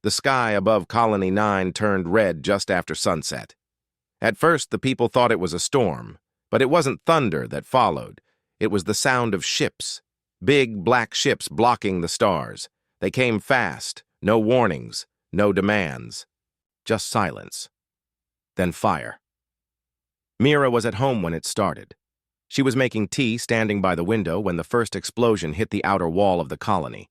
The sky above Colony 9 turned red just after sunset. At first, the people thought it was a storm, but it wasn't thunder that followed. It was the sound of ships, big black ships blocking the stars. They came fast, no warnings, no demands, just silence. Then fire. Mira was at home when it started. She was making tea standing by the window when the first explosion hit the outer wall of the colony.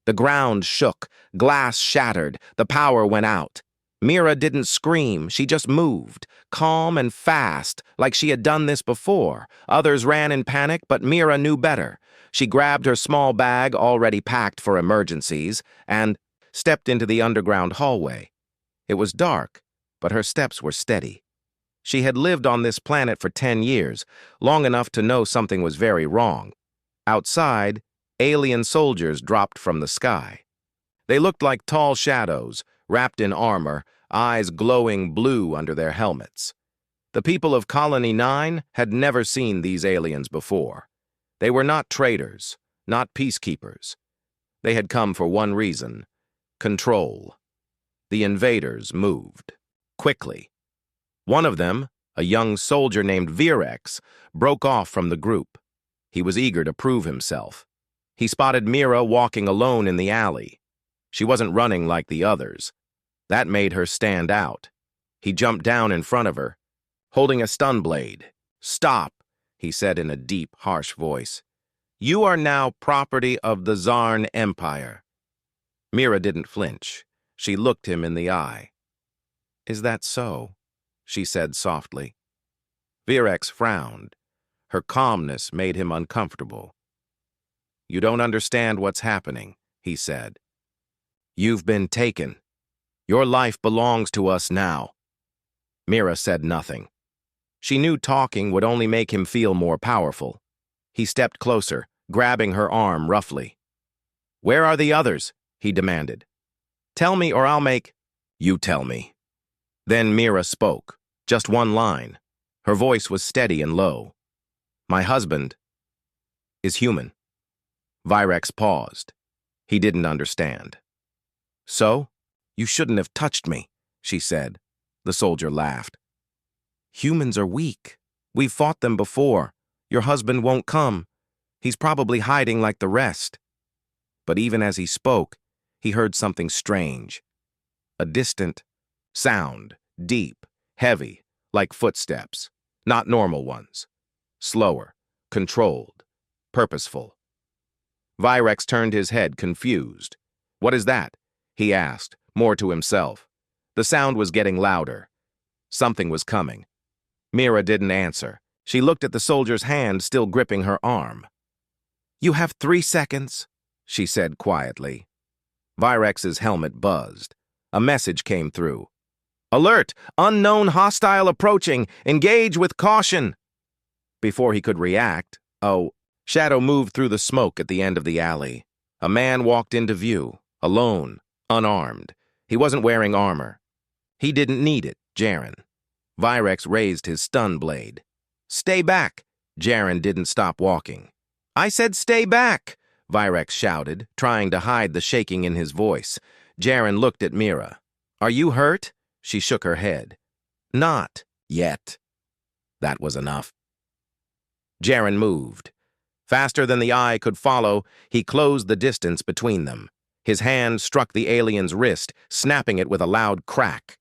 The ground shook, glass shattered, the power went out. Mira didn't scream, she just moved, calm and fast, like she had done this before. Others ran in panic, but Mira knew better. She grabbed her small bag, already packed for emergencies, and stepped into the underground hallway. It was dark, but her steps were steady. She had lived on this planet for 10 years, long enough to know something was very wrong. Outside, alien soldiers dropped from the sky. They looked like tall shadows, wrapped in armor, eyes glowing blue under their helmets. The people of Colony 9 had never seen these aliens before. They were not traitors, not peacekeepers. They had come for one reason: control. The invaders moved. Quickly. One of them, a young soldier named Virex, broke off from the group. He was eager to prove himself. He spotted Mira walking alone in the alley. She wasn't running like the others. That made her stand out. He jumped down in front of her, holding a stun blade. "Stop," he said in a deep, harsh voice. "You are now property of the Zarn Empire." Mira didn't flinch. She looked him in the eye. "Is that so?" she said softly. Virex frowned. Her calmness made him uncomfortable. "You don't understand what's happening," he said. "You've been taken. Your life belongs to us now." Mira said nothing. She knew talking would only make him feel more powerful. He stepped closer, grabbing her arm roughly. "Where are the others?" he demanded. "Tell me or I'll make—" "You tell me." Then Mira spoke, just one line. Her voice was steady and low. "My husband is human." Virex paused. He didn't understand. "So? You shouldn't have touched me," she said. The soldier laughed. "Humans are weak. We've fought them before. Your husband won't come. He's probably hiding like the rest." But even as he spoke, he heard something strange. A distant sound, deep, heavy, like footsteps. Not normal ones. Slower, controlled, purposeful. Virex turned his head, confused. "What is that?" he asked, more to himself. The sound was getting louder. Something was coming. Mira didn't answer. She looked at the soldier's hand still gripping her arm. "You have 3 seconds," she said quietly. Virex's helmet buzzed. A message came through. "Alert! Unknown hostile approaching! Engage with caution!" Before he could react, shadow moved through the smoke at the end of the alley. A man walked into view, alone, unarmed. He wasn't wearing armor. He didn't need it, Jaren. Virex raised his stun blade. "Stay back!" Jaren didn't stop walking. "I said stay back!" Virex shouted, trying to hide the shaking in his voice. Jaren looked at Mira. "Are you hurt?" She shook her head. "Not yet." That was enough. Jaren moved. Faster than the eye could follow, he closed the distance between them. His hand struck the alien's wrist, snapping it with a loud crack.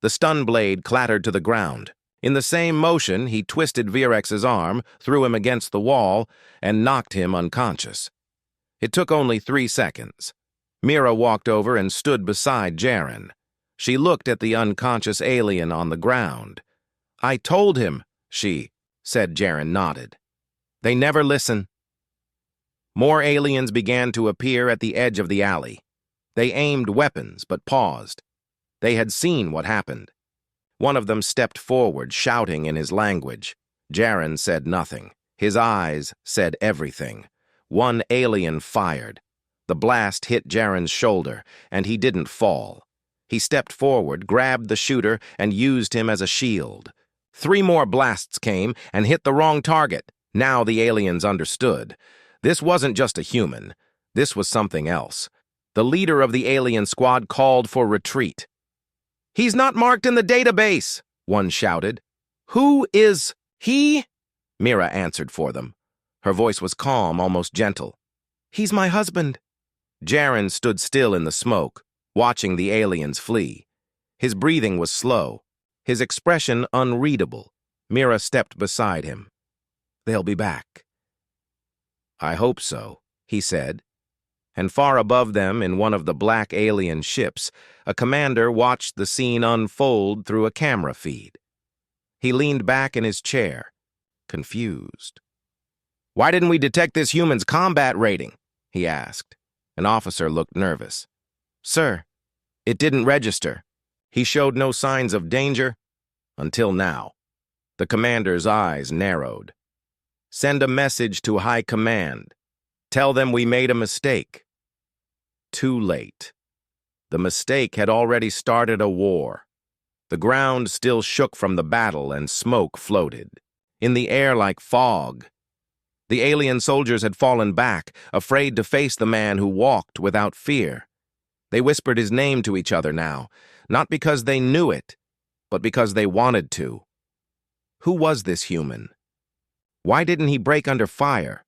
The stun blade clattered to the ground. In the same motion, he twisted Virex's arm, threw him against the wall, and knocked him unconscious. It took only 3 seconds. Mira walked over and stood beside Jaren. She looked at the unconscious alien on the ground. "I told him," she said. Jaren nodded. "They never listen." More aliens began to appear at the edge of the alley. They aimed weapons, but paused. They had seen what happened. One of them stepped forward, shouting in his language. Jaren said nothing. His eyes said everything. One alien fired. The blast hit Jaren's shoulder, and he didn't fall. He stepped forward, grabbed the shooter, and used him as a shield. 3 more blasts came and hit the wrong target. Now the aliens understood. This wasn't just a human. This was something else. The leader of the alien squad called for retreat. "He's not marked in the database," one shouted. "Who is he?" Mira answered for them. Her voice was calm, almost gentle. "He's my husband." Jaren stood still in the smoke, watching the aliens flee. His breathing was slow, his expression unreadable. Mira stepped beside him. "They'll be back." "I hope so," he said. And far above them, in one of the black alien ships, a commander watched the scene unfold through a camera feed. He leaned back in his chair, confused. "Why didn't we detect this human's combat rating?" he asked. An officer looked nervous. "Sir, it didn't register. He showed no signs of danger until now." The commander's eyes narrowed. "Send a message to High Command. Tell them we made a mistake." Too late. The mistake had already started a war. The ground still shook from the battle and smoke floated, in the air like fog. The alien soldiers had fallen back, afraid to face the man who walked without fear. They whispered his name to each other now, not because they knew it, but because they wanted to. Who was this human? Why didn't he break under fire?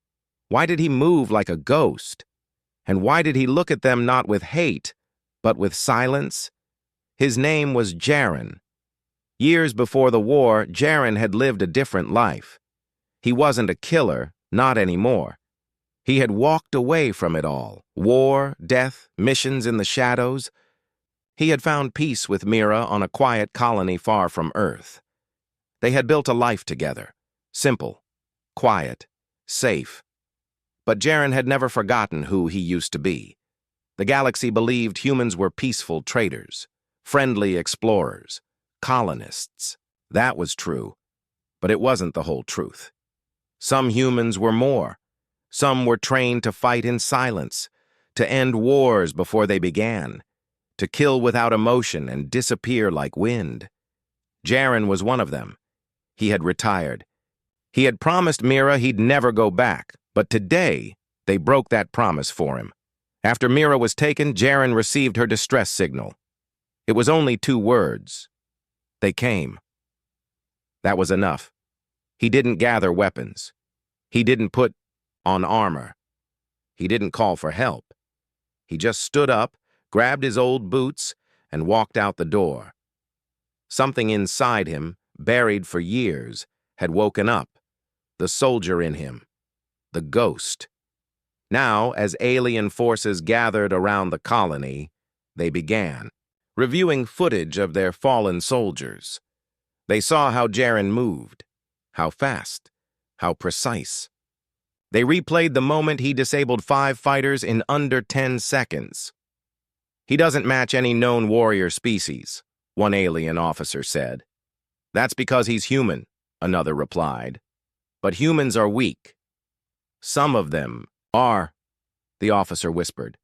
Why did he move like a ghost? And why did he look at them not with hate, but with silence? His name was Jaren. Years before the war, Jaren had lived a different life. He wasn't a killer, not anymore. He had walked away from it all. War, death, missions in the shadows. He had found peace with Mira on a quiet colony far from Earth. They had built a life together. Simple, quiet, safe. But Jaren had never forgotten who he used to be. The galaxy believed humans were peaceful traders, friendly explorers, colonists. That was true, but it wasn't the whole truth. Some humans were more. Some were trained to fight in silence, to end wars before they began, to kill without emotion and disappear like wind. Jaren was one of them. He had retired. He had promised Mira he'd never go back, but today they broke that promise for him. After Mira was taken, Jaren received her distress signal. It was only 2 words. They came. That was enough. He didn't gather weapons. He didn't put on armor. He didn't call for help. He just stood up, grabbed his old boots, and walked out the door. Something inside him, buried for years, had woken up. The soldier in him. The ghost. Now, as alien forces gathered around the colony, they began reviewing footage of their fallen soldiers. They saw how Jaren moved, how fast, how precise. They replayed the moment he disabled 5 fighters in under 10 seconds. "He doesn't match any known warrior species," one alien officer said. "That's because he's human," another replied. "But humans are weak." "Some of them are," the officer whispered.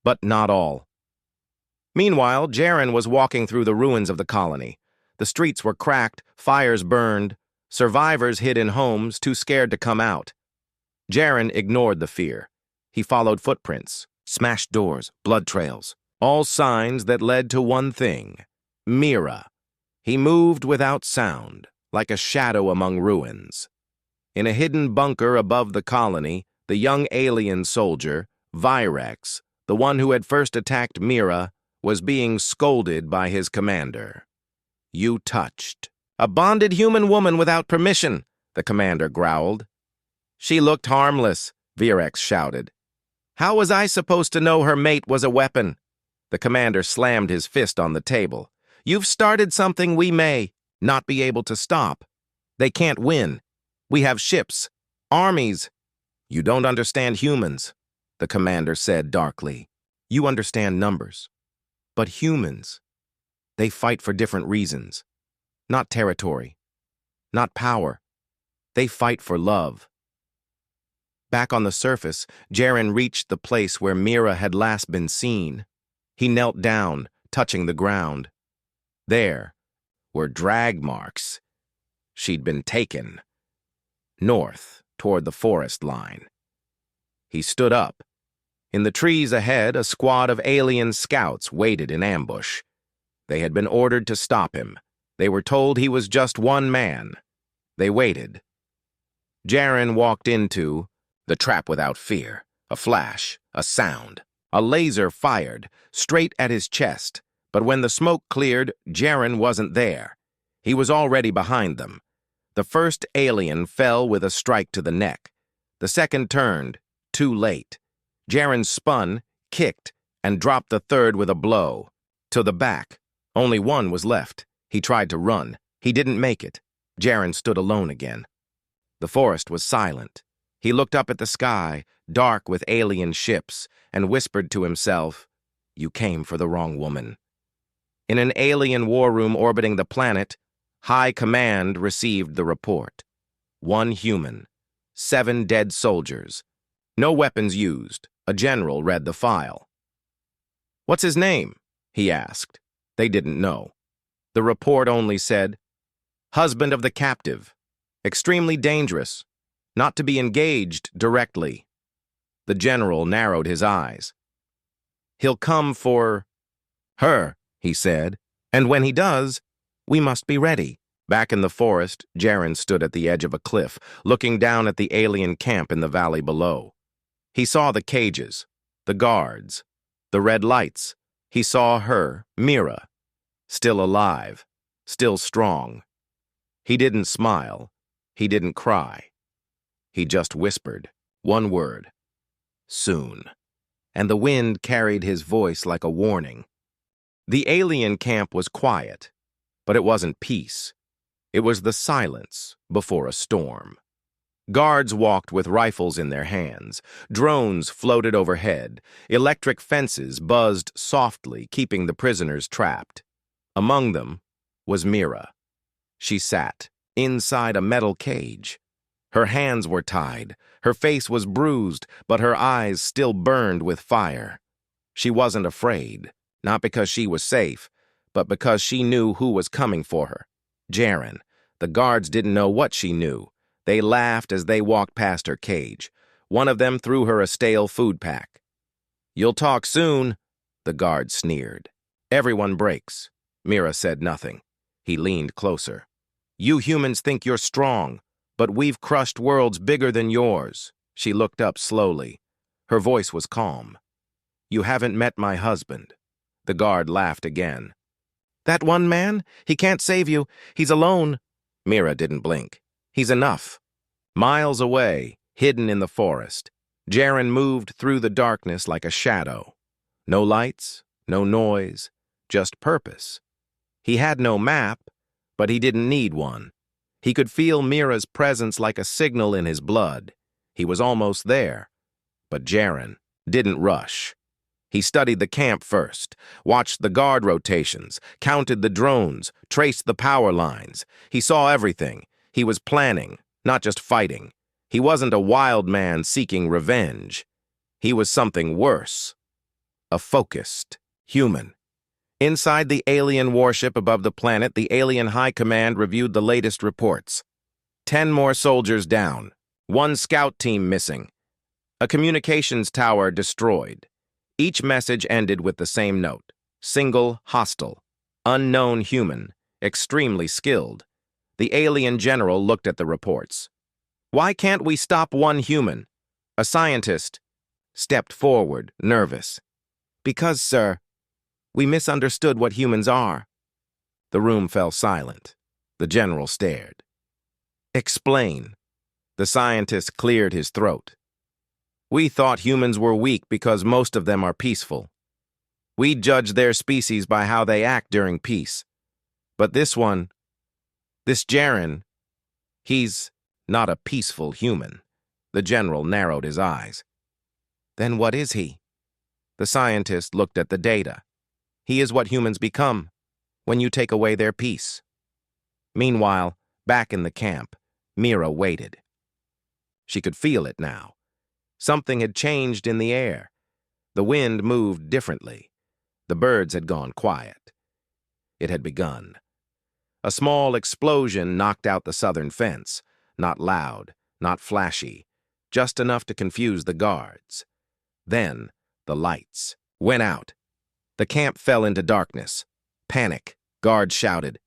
"But not all." Meanwhile, Jaren was walking through the ruins of the colony. The streets were cracked, fires burned, survivors hid in homes, too scared to come out. Jaren ignored the fear. He followed footprints, smashed doors, blood trails, all signs that led to one thing: Mira. He moved without sound, like a shadow among ruins. In a hidden bunker above the colony, the young alien soldier, Virex, the one who had first attacked Mira, was being scolded by his commander. "You touched a bonded human woman without permission," the commander growled. "She looked harmless," Virex shouted. "How was I supposed to know her mate was a weapon?" The commander slammed his fist on the table. "You've started something we may not be able to stop. They can't win. We have ships, armies." "You don't understand humans," the commander said darkly. "You understand numbers. But humans, they fight for different reasons. Not territory, not power. They fight for love." Back on the surface, Jaren reached the place where Mira had last been seen. He knelt down, touching the ground. There were drag marks. She'd been taken. North, toward the forest line. He stood up, In the trees ahead, a squad of alien scouts waited in ambush. They had been ordered to stop him. They were told he was just one man. They waited. Jaren walked into the trap without fear. A flash, a sound. A laser fired, straight at his chest. But when the smoke cleared, Jaren wasn't there. He was already behind them. The first alien fell with a strike to the neck. The second turned, too late. Jaren spun, kicked, and dropped the third with a blow. To the back. Only one was left. He tried to run. He didn't make it. Jaren stood alone again. The forest was silent. He looked up at the sky, dark with alien ships, and whispered to himself, "You came for the wrong woman." In an alien war room orbiting the planet, High Command received the report. 1 human, 7 dead soldiers. No weapons used. A general read the file. "What's his name?" he asked. They didn't know. The report only said, "Husband of the captive. Extremely dangerous. Not to be engaged directly." The general narrowed his eyes. "He'll come for her," he said, "and when he does, we must be ready." Back in the forest, Jaren stood at the edge of a cliff, looking down at the alien camp in the valley below. He saw the cages, the guards, the red lights. He saw her, Mira, still alive, still strong. He didn't smile. He didn't cry. He just whispered, one word, "Soon." And the wind carried his voice like a warning. The alien camp was quiet, but it wasn't peace. It was the silence before a storm. Guards walked with rifles in their hands. Drones floated overhead. Electric fences buzzed softly, keeping the prisoners trapped. Among them was Mira. She sat inside a metal cage. Her hands were tied. Her face was bruised, but her eyes still burned with fire. She wasn't afraid, not because she was safe, but because she knew who was coming for her. Jaren. The guards didn't know what she knew. They laughed as they walked past her cage. One of them threw her a stale food pack. "You'll talk soon," the guard sneered. "Everyone breaks." Mira said nothing. He leaned closer. "You humans think you're strong, but we've crushed worlds bigger than yours." She looked up slowly. Her voice was calm. "You haven't met my husband." The guard laughed again. "That one man? He can't save you. He's alone." Mira didn't blink. "He's enough." Miles away, hidden in the forest, Jaren moved through the darkness like a shadow. No lights, no noise, just purpose. He had no map, but he didn't need one. He could feel Mira's presence like a signal in his blood. He was almost there. But Jaren didn't rush. He studied the camp first, watched the guard rotations, counted the drones, traced the power lines. He saw everything. He was planning, not just fighting. He wasn't a wild man seeking revenge. He was something worse. A focused human. Inside the alien warship above the planet, the alien high command reviewed the latest reports. 10 more soldiers down. 1 scout team missing. A communications tower destroyed. Each message ended with the same note. Single, hostile. Unknown human. Extremely skilled. The alien general looked at the reports. "Why can't we stop 1 human?" A scientist stepped forward, nervous. "Because, sir, we misunderstood what humans are." The room fell silent. The general stared. "Explain." The scientist cleared his throat. "We thought humans were weak because most of them are peaceful. We judge their species by how they act during peace. But this Jaren, he's not a peaceful human." The general narrowed his eyes. "Then what is he?" The scientist looked at the data. "He is what humans become when you take away their peace." Meanwhile, back in the camp, Mira waited. She could feel it now. Something had changed in the air. The wind moved differently. The birds had gone quiet. It had begun. A small explosion knocked out the southern fence. Not loud, not flashy, just enough to confuse the guards. Then, The lights went out. The camp fell into darkness. Panic. Guards shouted.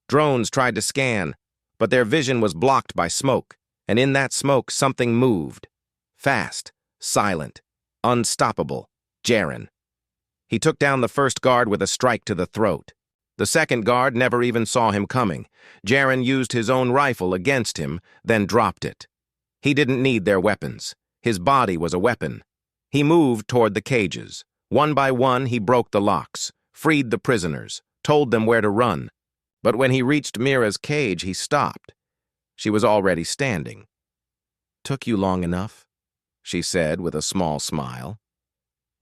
Drones tried to scan, but their vision was blocked by smoke, and in that smoke something moved. Fast, silent, unstoppable. Jaren. He took down the first guard with a strike to the throat. The second guard never even saw him coming. Jaren used his own rifle against him, then dropped it. He didn't need their weapons. His body was a weapon. He moved toward the cages. One by one, he broke the locks, freed the prisoners, told them where to run. But when he reached Mira's cage, he stopped. She was already standing. "Took you long enough," she said with a small smile.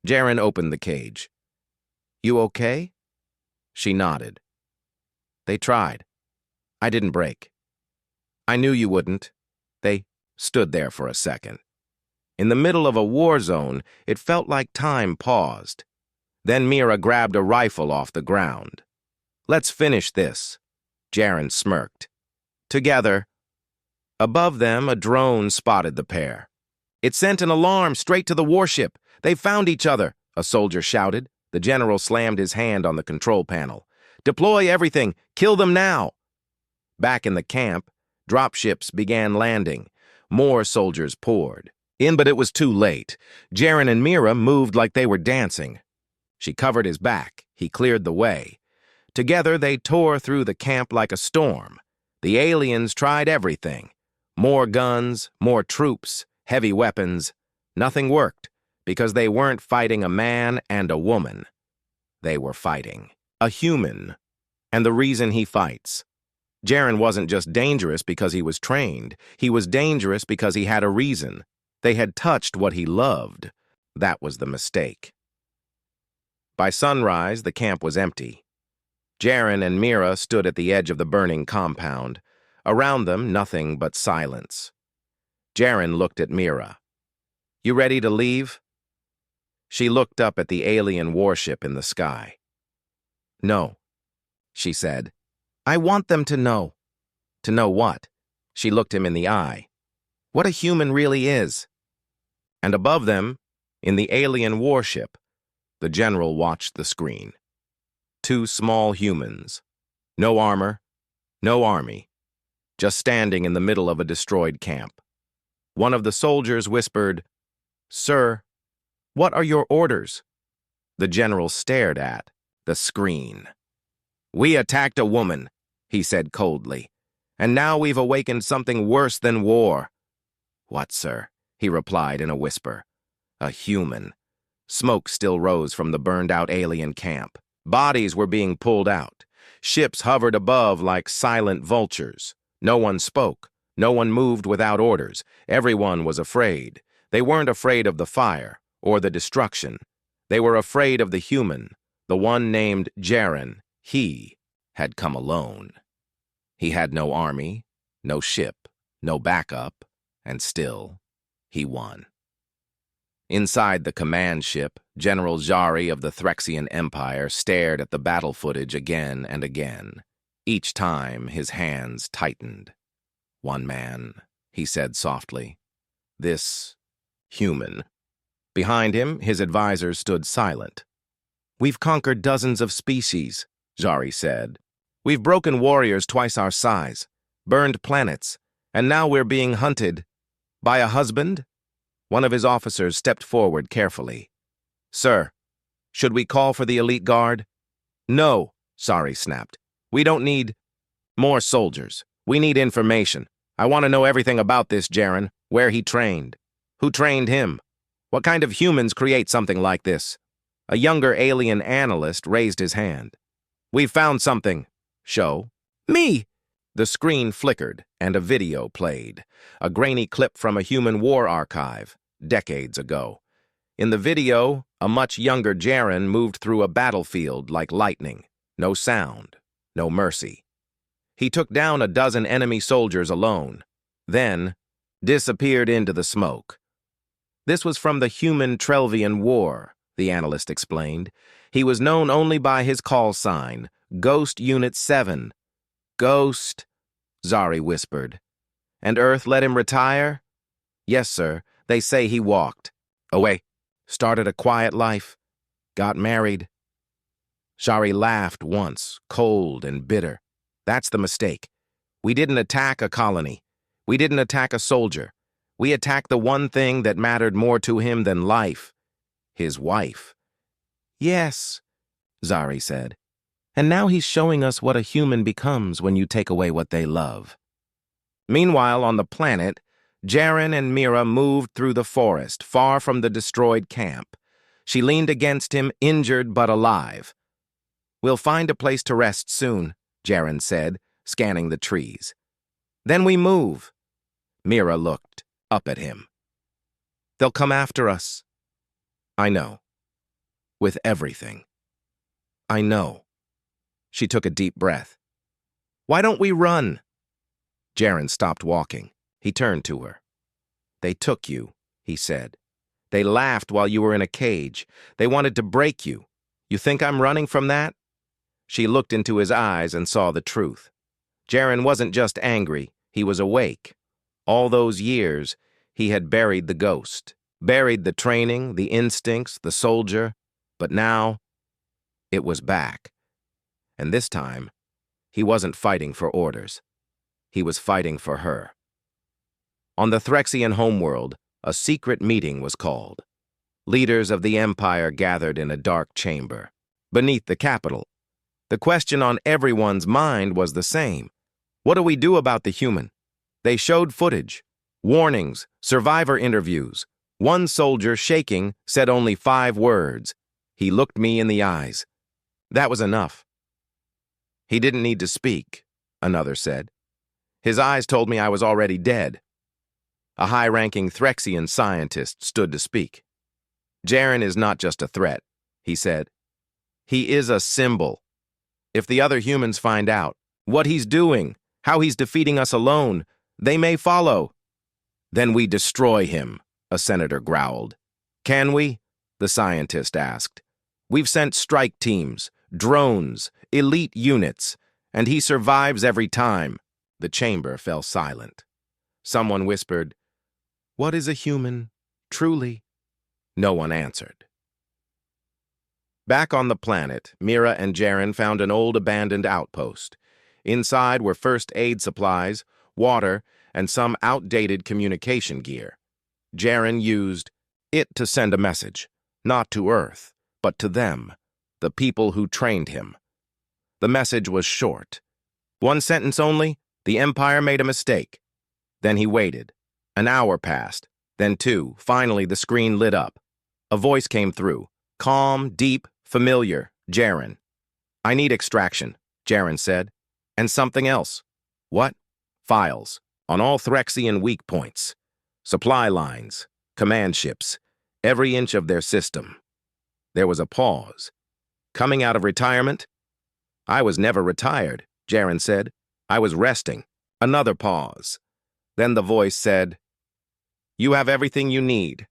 Jaren opened the cage. "You okay?" She nodded. "They tried. I didn't break." "I knew you wouldn't." They stood there for a second. In the middle of a war zone, it felt like time paused. Then Mira grabbed a rifle off the ground. "Let's finish this." Jaren smirked. "Together." Above them, a drone spotted the pair. "It sent an alarm straight to the warship. They found each other," a soldier shouted. The general slammed his hand on the control panel. "Deploy everything. Kill them now." Back in the camp, dropships began landing. More soldiers poured in, but it was too late. Jaren and Mira moved like they were dancing. She covered his back. He cleared the way. Together, they tore through the camp like a storm. The aliens tried everything. More guns, more troops, heavy weapons. Nothing worked, because they weren't fighting a man and a woman. They were fighting a human. And the reason he fights. Jaren wasn't just dangerous because he was trained. He was dangerous because he had a reason. They had touched what he loved. That was the mistake. By sunrise, the camp was empty. Jaren and Mira stood at the edge of the burning compound. Around them, nothing but silence. Jaren looked at Mira. "You ready to leave?" She looked up at the alien warship in the sky. "No," she said. "I want them to know." "To know what?" She looked him in the eye. "What a human really is." And above them, in the alien warship, the general watched the screen. Two small humans. No armor, no army. Just standing in the middle of a destroyed camp. One of the soldiers whispered, "Sir, what are your orders?" The general stared at the screen. "We attacked a woman," he said coldly. "And now we've awakened something worse than war." "What, sir?" he replied in a whisper. "A human." Smoke still rose from the burned-out alien camp. Bodies were being pulled out. Ships hovered above like silent vultures. No one spoke. No one moved without orders. Everyone was afraid. They weren't afraid of the fire or the destruction. They were afraid of the human, the one named Jaren. He had come alone. He had no army, no ship, no backup, and still, he won. Inside the command ship, General Zari of the Threxian Empire stared at the battle footage again and again. Each time, his hands tightened. "One man," he said softly. "This human." Behind him, his advisors stood silent. "We've conquered dozens of species," Zari said. "We've broken warriors twice our size, burned planets, and now we're being hunted. By a husband?" One of his officers stepped forward carefully. "Sir, should we call for the elite guard?" "No," Zari snapped. "We don't need more soldiers. We need information. I want to know everything about this Jaren, where he trained. Who trained him? What kind of humans create something like this?" A younger alien analyst raised his hand. "We've found something." "Show." "Me!" The screen flickered, and a video played. A grainy clip from a human war archive, decades ago. In the video, a much younger Jaren moved through a battlefield like lightning. No sound, no mercy. He took down a dozen enemy soldiers alone, then disappeared into the smoke. This was from the human Trelvian War, the analyst explained. He was known only by his call sign, Ghost Unit 7. "Ghost," Zari whispered. "And Earth let him retire?" "Yes, sir. They say he walked." "Away," Started a quiet life. Got married. Shari laughed once, cold and bitter. That's the mistake. We didn't attack a colony. We didn't attack a soldier. We attacked the one thing that mattered more to him than life. His wife. Yes, Zari said. And now he's showing us what a human becomes when you take away what they love. Meanwhile, on the planet, Jaren and Mira moved through the forest, far from the destroyed camp. She leaned against him, injured but alive. We'll find a place to rest soon, Jaren said, scanning the trees. Then we move. Mira looked up at him. They'll come after us. I know. With everything. I know. She took a deep breath. Why don't we run? Jaren stopped walking. He turned to her. They took you, he said. They laughed while you were in a cage. They wanted to break you. You think I'm running from that? She looked into his eyes and saw the truth. Jaren wasn't just angry, he was awake. All those years, he had buried the ghost, buried the training, the instincts, the soldier, but now, it was back. And this time, he wasn't fighting for orders. He was fighting for her. On the Threxian homeworld, a secret meeting was called. Leaders of the Empire gathered in a dark chamber, beneath the capital. The question on everyone's mind was the same. What do we do about the human? They showed footage, warnings, survivor interviews. One soldier, shaking, said only 5 words. He looked me in the eyes. That was enough. He didn't need to speak, another said. His eyes told me I was already dead. A high-ranking Threxian scientist stood to speak. Jaren is not just a threat, he said. He is a symbol. If the other humans find out what he's doing, how he's defeating us alone, they may follow. Then we destroy him, a senator growled. Can we? The scientist asked. We've sent strike teams, drones, elite units, and he survives every time. The chamber fell silent. Someone whispered, What is a human, truly? No one answered. Back on the planet, Mira and Jaren found an old abandoned outpost. Inside were first aid supplies, water, and some outdated communication gear. Jaren used it to send a message, not to Earth, but to them, the people who trained him. The message was short. 1 sentence only, the Empire made a mistake. Then he waited. An hour passed, then 2. Finally, the screen lit up. A voice came through, calm, deep, familiar. Jaren. I need extraction, Jaren said. And something else. What? Files. On all Threxian weak points. Supply lines. Command ships. Every inch of their system. There was a pause. Coming out of retirement? I was never retired, Jaren said. I was resting. Another pause. Then the voice said, You have everything you need.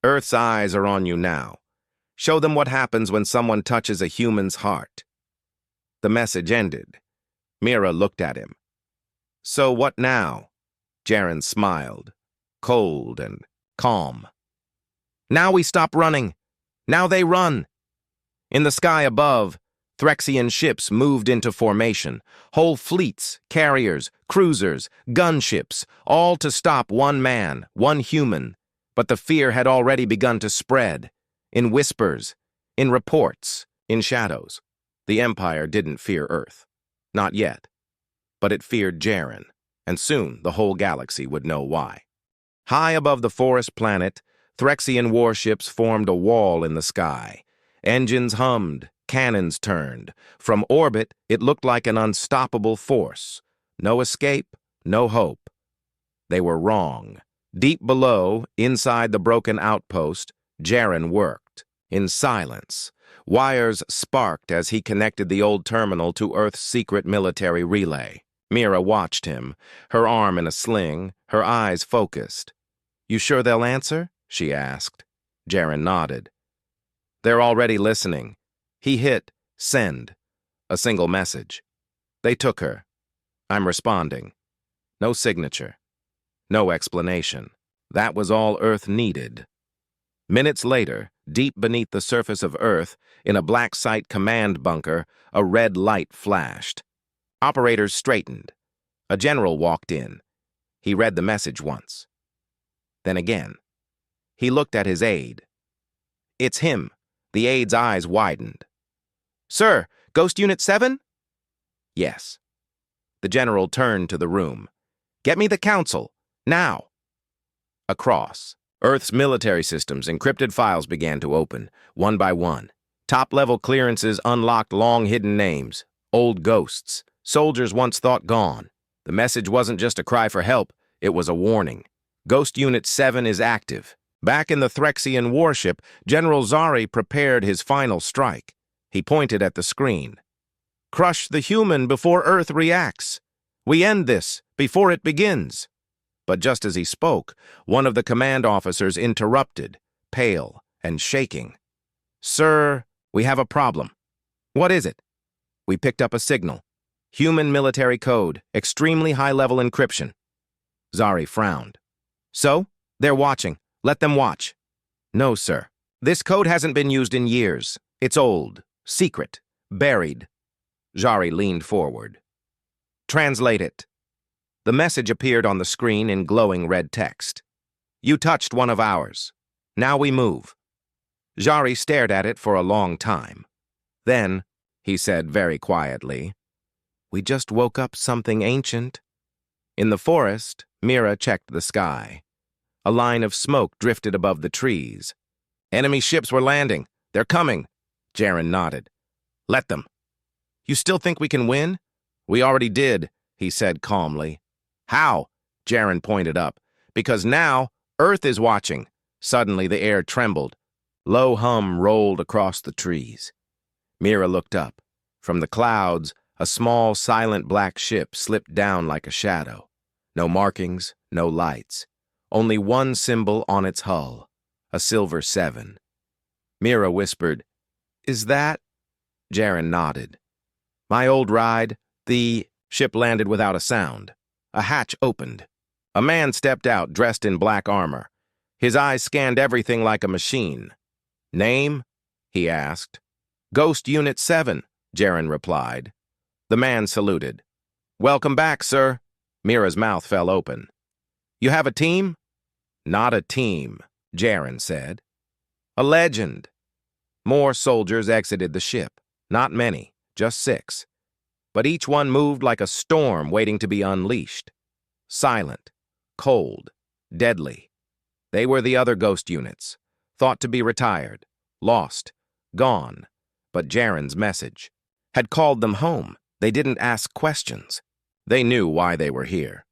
Earth's eyes are on you now. Show them what happens when someone touches a human's heart. The message ended. Mira looked at him. So what now? Jaren smiled, cold and calm. Now we stop running. Now they run. In the sky above, Threxian ships moved into formation. Whole fleets, carriers, cruisers, gunships, all to stop one man, one human. But the fear had already begun to spread. In whispers, in reports, in shadows. The Empire didn't fear Earth. Not yet. But it feared Jaren, and soon the whole galaxy would know why. High above the forest planet, Threxian warships formed a wall in the sky. Engines hummed, cannons turned. From orbit, it looked like an unstoppable force. No escape, no hope. They were wrong. Deep below, inside the broken outpost, Jaren worked, in silence. Wires sparked as he connected the old terminal to Earth's secret military relay. Mira watched him, her arm in a sling, her eyes focused. You sure they'll answer? She asked. Jaren nodded. They're already listening. He hit send. A single message. They took her. I'm responding. No signature. No explanation. That was all Earth needed. Minutes later, deep beneath the surface of Earth, in a black site command bunker, a red light flashed. Operators straightened. A general walked in. He read the message once. Then again. He looked at his aide. It's him. The aide's eyes widened. Sir, Ghost Unit 7? Yes. The general turned to the room. Get me the council. Now. Across. Earth's military systems, encrypted files began to open, one by one. Top-level clearances unlocked long-hidden names, old ghosts, soldiers once thought gone. The message wasn't just a cry for help, it was a warning. Ghost Unit 7 is active. Back in the Threxian warship, General Zari prepared his final strike. He pointed at the screen. Crush the human before Earth reacts. We end this before it begins. But just as he spoke, one of the command officers interrupted, pale and shaking. Sir, we have a problem. What is it? We picked up a signal. Human military code, extremely high-level encryption. Zari frowned. So? They're watching. Let them watch. No, sir. This code hasn't been used in years. It's old, secret, buried. Zari leaned forward. Translate it. The message appeared on the screen in glowing red text. You touched one of ours. Now we move. Zari stared at it for a long time. Then, he said very quietly, we just woke up something ancient. In the forest, Mira checked the sky. A line of smoke drifted above the trees. Enemy ships were landing. They're coming. Jaren nodded. Let them. You still think we can win? We already did, he said calmly. How? Jaren pointed up. Because now, Earth is watching. Suddenly the air trembled. Low hum rolled across the trees. Mira looked up. From the clouds, a small, silent black ship slipped down like a shadow. No markings, no lights. Only one symbol on its hull, a silver 7. Mira whispered, Is that? Jaren nodded. My old ride. The ship landed without a sound. A hatch opened. A man stepped out, dressed in black armor. His eyes scanned everything like a machine. Name? He asked. Ghost Unit 7, Jaren replied. The man saluted. Welcome back, sir. Mira's mouth fell open. You have a team? Not a team, Jaren said. A legend. More soldiers exited the ship. Not many, just 6. But each one moved like a storm waiting to be unleashed. Silent, cold, deadly. They were the other ghost units, thought to be retired, lost, gone. But Jaren's message had called them home. They didn't ask questions. They knew why they were here.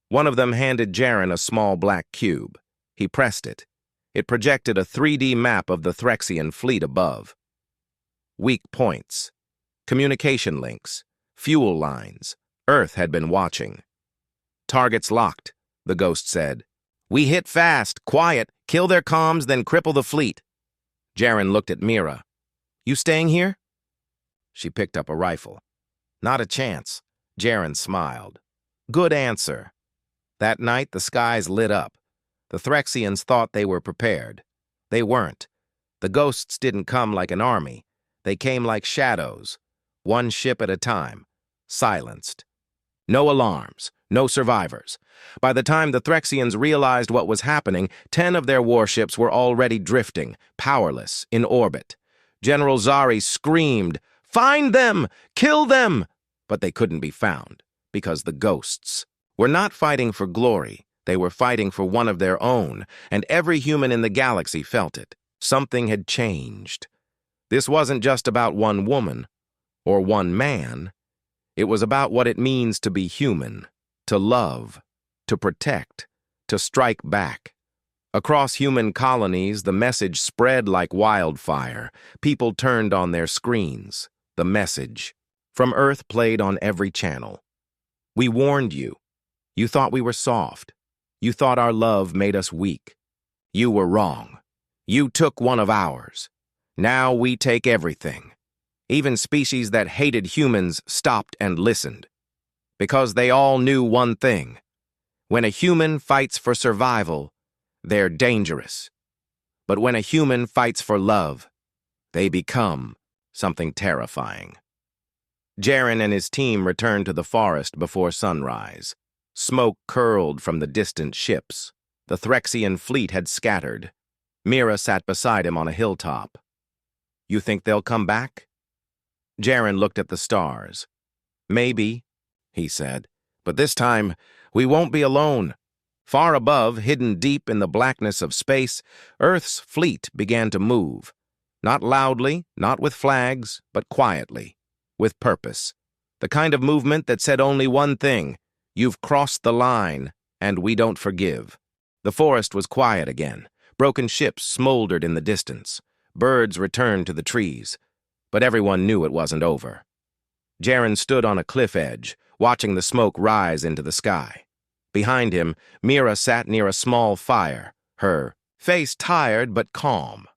One of them handed Jaren a small black cube. He pressed it. It projected a 3D map of the Threxian fleet above. Weak points. Communication links, fuel lines. Earth had been watching. Targets locked, the ghost said. We hit fast, quiet, kill their comms, then cripple the fleet. Jaren looked at Mira. You staying here? She picked up a rifle. Not a chance. Jaren smiled. Good answer. That night, the skies lit up. The Threxians thought they were prepared. They weren't. The ghosts didn't come like an army. They came like shadows. One ship at a time, silenced. No alarms, no survivors. By the time the Threxians realized what was happening, 10 of their warships were already drifting, powerless, in orbit. General Zari screamed, Find them! Kill them! But they couldn't be found, because the ghosts were not fighting for glory. They were fighting for one of their own, and every human in the galaxy felt it. Something had changed. This wasn't just about one woman, or one man. It was about what it means to be human, to love, to protect, to strike back. Across human colonies, the message spread like wildfire. People turned on their screens. The message from Earth played on every channel. We warned you. You thought we were soft. You thought our love made us weak. You were wrong. You took one of ours. Now we take everything. Even species that hated humans stopped and listened. Because they all knew one thing. When a human fights for survival, they're dangerous. But when a human fights for love, they become something terrifying. Jaren and his team returned to the forest before sunrise. Smoke curled from the distant ships. The Threxian fleet had scattered. Mira sat beside him on a hilltop. "You think they'll come back?" Jaren looked at the stars. "Maybe," he said, "but this time we won't be alone." Far above, hidden deep in the blackness of space, Earth's fleet began to move. Not loudly, not with flags, but quietly, with purpose. The kind of movement that said only one thing: "You've crossed the line, and we don't forgive." The forest was quiet again. Broken ships smoldered in the distance. Birds returned to the trees. But everyone knew it wasn't over. Jaren stood on a cliff edge, watching the smoke rise into the sky. Behind him, Mira sat near a small fire, her face tired but calm.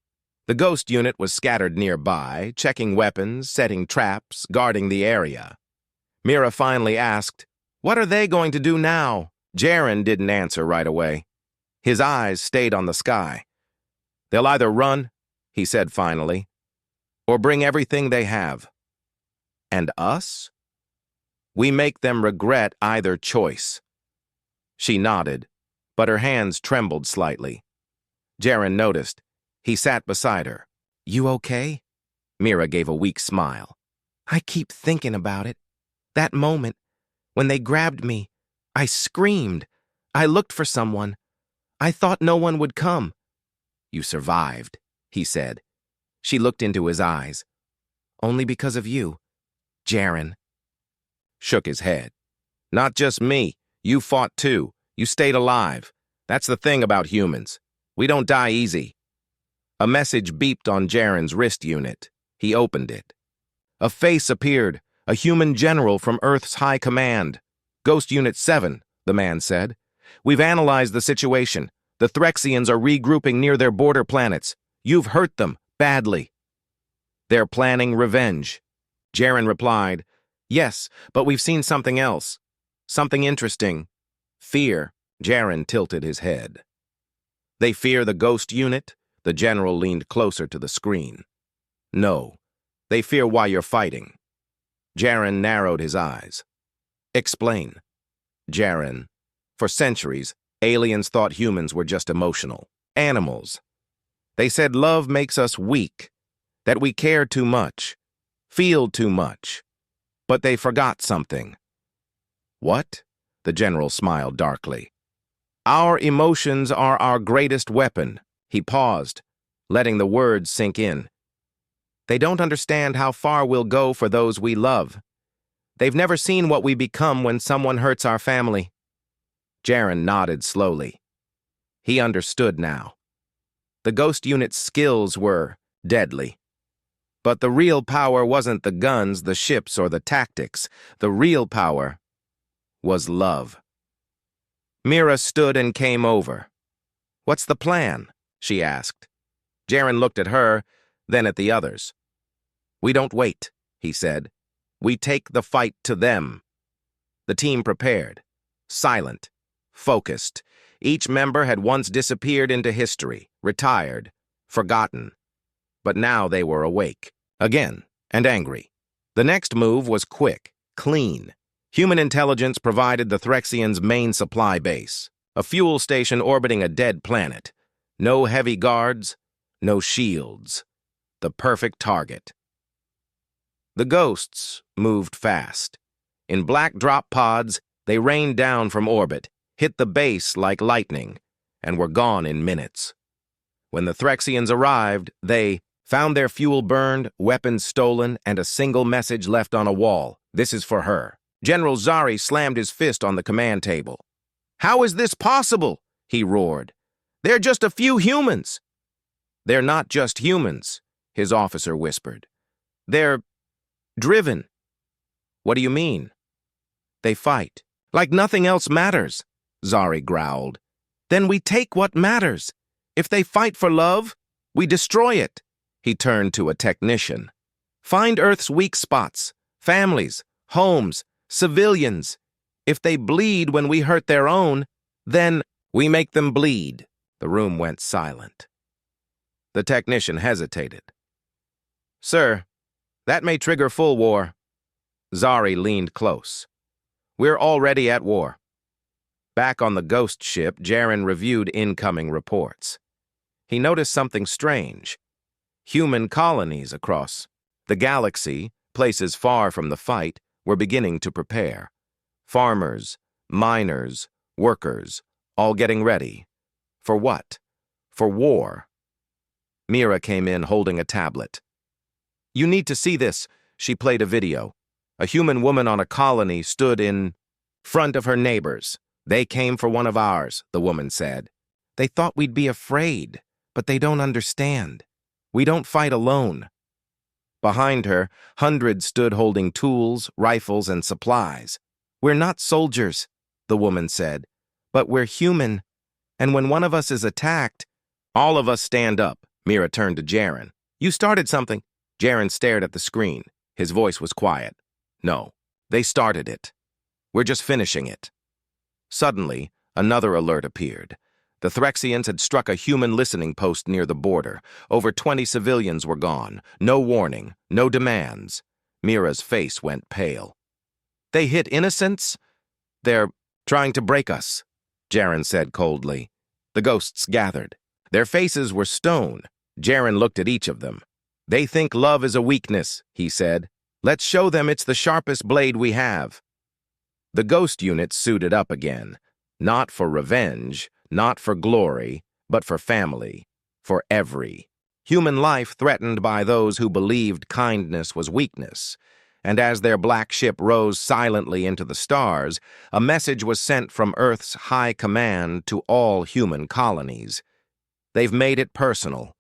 The ghost unit was scattered nearby, checking weapons, setting traps, guarding the area. Mira finally asked, "What are they going to do now?" Jaren didn't answer right away. His eyes stayed on the sky. "They'll either run," he said finally, "or bring everything they have." "And us?" "We make them regret either choice." She nodded, but her hands trembled slightly. Jaren noticed. He sat beside her. "You okay?" Mira gave a weak smile. "I keep thinking about it. That moment, when they grabbed me, I screamed. I looked for someone. I thought no one would come." "You survived," he said. She looked into his eyes. "Only because of you, Jaren." Shook his head. "Not just me. You fought too. You stayed alive. That's the thing about humans. We don't die easy." A message beeped on Jaren's wrist unit. He opened it. A face appeared, a human general from Earth's High Command. "Ghost Unit 7, the man said. "We've analyzed the situation. The Threxians are regrouping near their border planets. You've hurt them, badly." "They're planning revenge." Jaren replied, "Yes, but we've seen something else. Something interesting. Fear." Jaren tilted his head. "They fear the Ghost Unit?" The general leaned closer to the screen. "No, they fear why you're fighting." Jaren narrowed his eyes. "Explain." Jaren, for centuries, aliens thought humans were just emotional animals. They said love makes us weak, that we care too much, feel too much. But they forgot something. "What?" The general smiled darkly. "Our emotions are our greatest weapon." He paused, letting the words sink in. "They don't understand how far we'll go for those we love. They've never seen what we become when someone hurts our family." Jaren nodded slowly. He understood now. The Ghost Unit's skills were deadly. But the real power wasn't the guns, the ships, or the tactics. The real power was love. Mira stood and came over. "What's the plan?" she asked. Jaren looked at her, then at the others. "We don't wait," he said. "We take the fight to them." The team prepared, silent, focused. Each member had once disappeared into history, retired, forgotten. But now they were awake, again, and angry. The next move was quick, clean. Human intelligence provided the Threxians' main supply base, a fuel station orbiting a dead planet. No heavy guards, no shields. The perfect target. The ghosts moved fast. In black drop pods, they rained down from orbit, hit the base like lightning, and were gone in minutes. When the Threxians arrived, they found their fuel burned, weapons stolen, and a single message left on a wall. "This is for her." General Zari slammed his fist on the command table. "How is this possible?" he roared. "They're just a few humans." "They're not just humans," his officer whispered. "They're driven." "What do you mean?" "They fight. Like nothing else matters," Zari growled. "Then we take what matters. If they fight for love, we destroy it." He turned to a technician. "Find Earth's weak spots, families, homes, civilians. If they bleed when we hurt their own, then we make them bleed." The room went silent. The technician hesitated. Sir, that may trigger full war. Zari leaned close. We're already at war. Back on the ghost ship, Jaren reviewed incoming reports. He noticed something strange. Human colonies across the galaxy, places far from the fight, were beginning to prepare. Farmers, miners, workers, all getting ready. For what? For war. Mira came in holding a tablet. You need to see this. She played a video. A human woman on a colony stood in front of her neighbors. They came for one of ours, the woman said. They thought we'd be afraid, but they don't understand. We don't fight alone. Behind her, hundreds stood holding tools, rifles, and supplies. We're not soldiers, the woman said, but we're human. And when one of us is attacked, all of us stand up. Mira turned to Jaren. You started something. Jaren stared at the screen. His voice was quiet. No, they started it. We're just finishing it. Suddenly, another alert appeared. The Threxians had struck a human listening post near the border. Over 20 civilians were gone. No warning, no demands. Mira's face went pale. They hit innocents? They're trying to break us, Jaren said coldly. The ghosts gathered. Their faces were stone. Jaren looked at each of them. They think love is a weakness, he said. Let's show them it's the sharpest blade we have. The ghost unit suited up again. Not for revenge, not for glory, but for family, for every human life threatened by those who believed kindness was weakness. And as their black ship rose silently into the stars, a message was sent from Earth's high command to all human colonies. They've made it personal.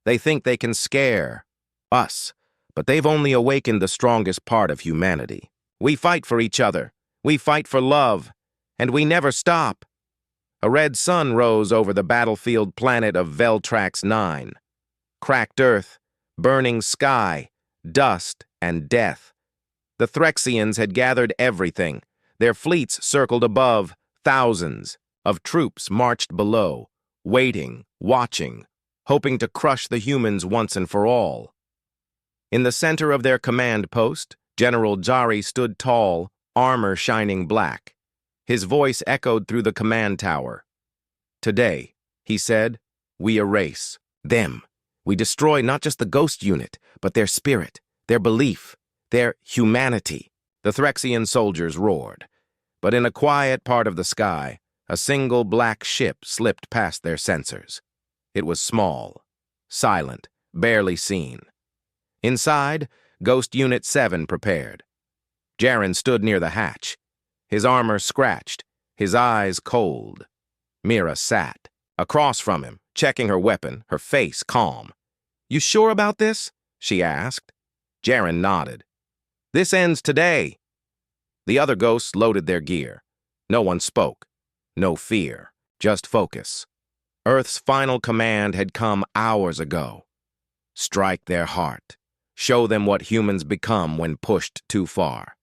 They think they can scare us, but they've only awakened the strongest part of humanity. We fight for each other. We fight for love, and we never stop. A red sun rose over the battlefield planet of Veltrax 9. Cracked earth, burning sky, dust, and death. The Threxians had gathered everything. Their fleets circled above, thousands of troops marched below, waiting, watching, hoping to crush the humans once and for all. In the center of their command post, General Zari stood tall, armor shining black. His voice echoed through the command tower. Today, he said, we erase them. We destroy not just the ghost unit, but their spirit, their belief, their humanity. The Threxian soldiers roared. But in a quiet part of the sky, a single black ship slipped past their sensors. It was small, silent, barely seen. Inside, Ghost Unit 7 prepared. Jaren stood near the hatch, his armor scratched, his eyes cold. Mira sat, across from him, checking her weapon, her face calm. You sure about this? She asked. Jaren nodded. This ends today. The other ghosts loaded their gear. No one spoke. No fear, just focus. Earth's final command had come hours ago. Strike their heart. Show them what humans become when pushed too far.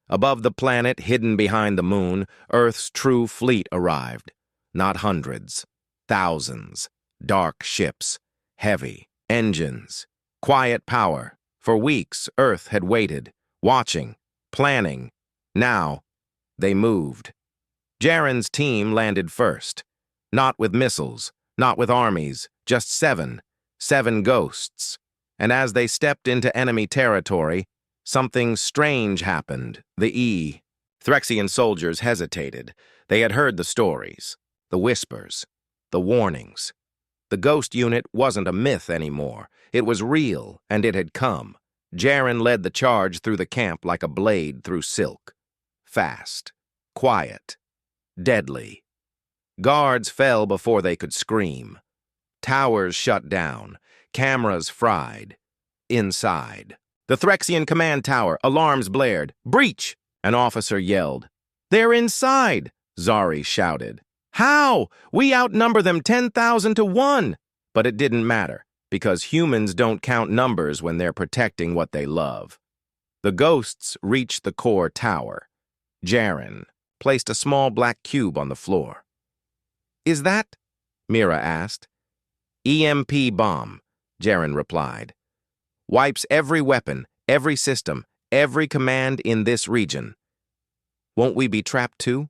Above the planet, hidden behind the moon, Earth's true fleet arrived. Not hundreds, thousands. Dark ships, heavy engines, quiet power. For weeks, Earth had waited, watching, planning. Now, they moved. Jaren's team landed first. Not with missiles, not with armies, just seven ghosts. And as they stepped into enemy territory, something strange happened. The Threxian soldiers hesitated. They had heard the stories, the whispers, the warnings. The ghost unit wasn't a myth anymore. It was real, and it had come. Jaren led the charge through the camp like a blade through silk. Fast, quiet, deadly. Guards fell before they could scream. Towers shut down. Cameras fried. Inside. The Threxian command tower, alarms blared. Breach! An officer yelled. They're inside! Zari shouted. How? We outnumber them 10,000 to 1! But it didn't matter, because humans don't count numbers when they're protecting what they love. The ghosts reached the core tower. Jaren placed a small black cube on the floor. Is that? Mira asked. EMP bomb. Jaren replied. Wipes every weapon, every system, every command in this region. Won't we be trapped too?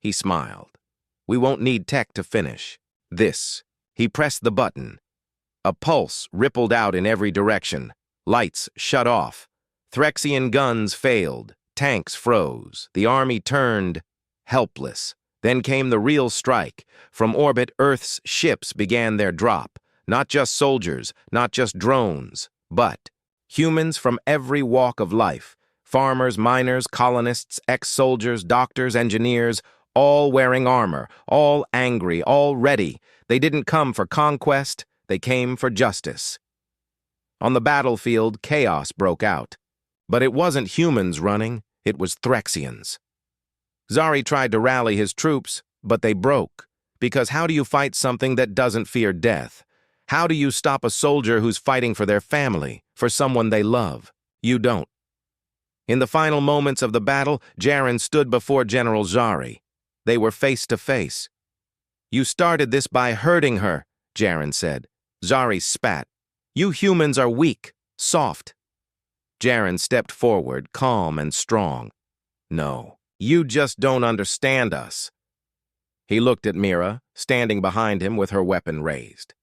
He smiled. We won't need tech to finish. This. He pressed the button. A pulse rippled out in every direction. Lights shut off. Threxian guns failed. Tanks froze. The army turned helpless. Then came the real strike. From orbit, Earth's ships began their drop. Not just soldiers, not just drones, but humans from every walk of life. Farmers, miners, colonists, ex-soldiers, doctors, engineers, all wearing armor, all angry, all ready. They didn't come for conquest, they came for justice. On the battlefield, chaos broke out. But it wasn't humans running, it was Threxians. Zari tried to rally his troops, but they broke. Because how do you fight something that doesn't fear death? How do you stop a soldier who's fighting for their family, for someone they love? You don't. In the final moments of the battle, Jaren stood before General Zari. They were face to face. You started this by hurting her, Jaren said. Zari spat. You humans are weak, soft. Jaren stepped forward, calm and strong. No, you just don't understand us. He looked at Mira, standing behind him with her weapon raised.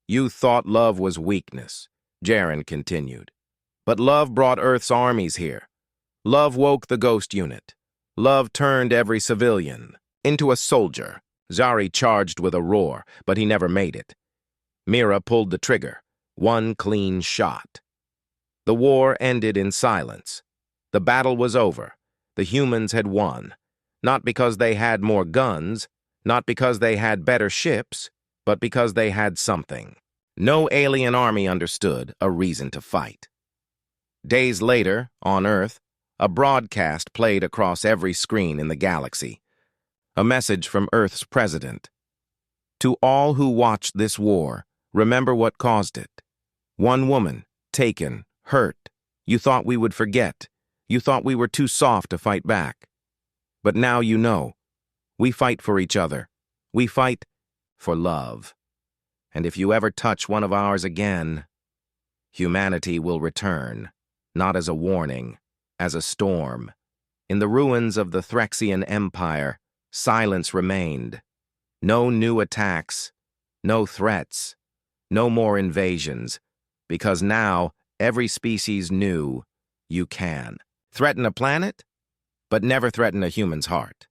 You thought love was weakness, Jaren continued. But love brought Earth's armies here. Love woke the ghost unit. Love turned every civilian into a soldier. Zari charged with a roar, but he never made it. Mira pulled the trigger. One clean shot. The war ended in silence. The battle was over. The humans had won. Not because they had more guns, not because they had better ships, but because they had something. No alien army understood a reason to fight. Days later, on Earth, a broadcast played across every screen in the galaxy. A message from Earth's president. To all who watched this war, remember what caused it. One woman, taken, hurt. You thought we would forget. You thought we were too soft to fight back. But now you know. We fight for each other. We fight for love. And if you ever touch one of ours again, humanity will return, not as a warning, as a storm. In the ruins of the Threxian Empire, silence remained. No new attacks, no threats, no more invasions, because now every species knew you can. Threaten a planet, but never threaten a human's heart.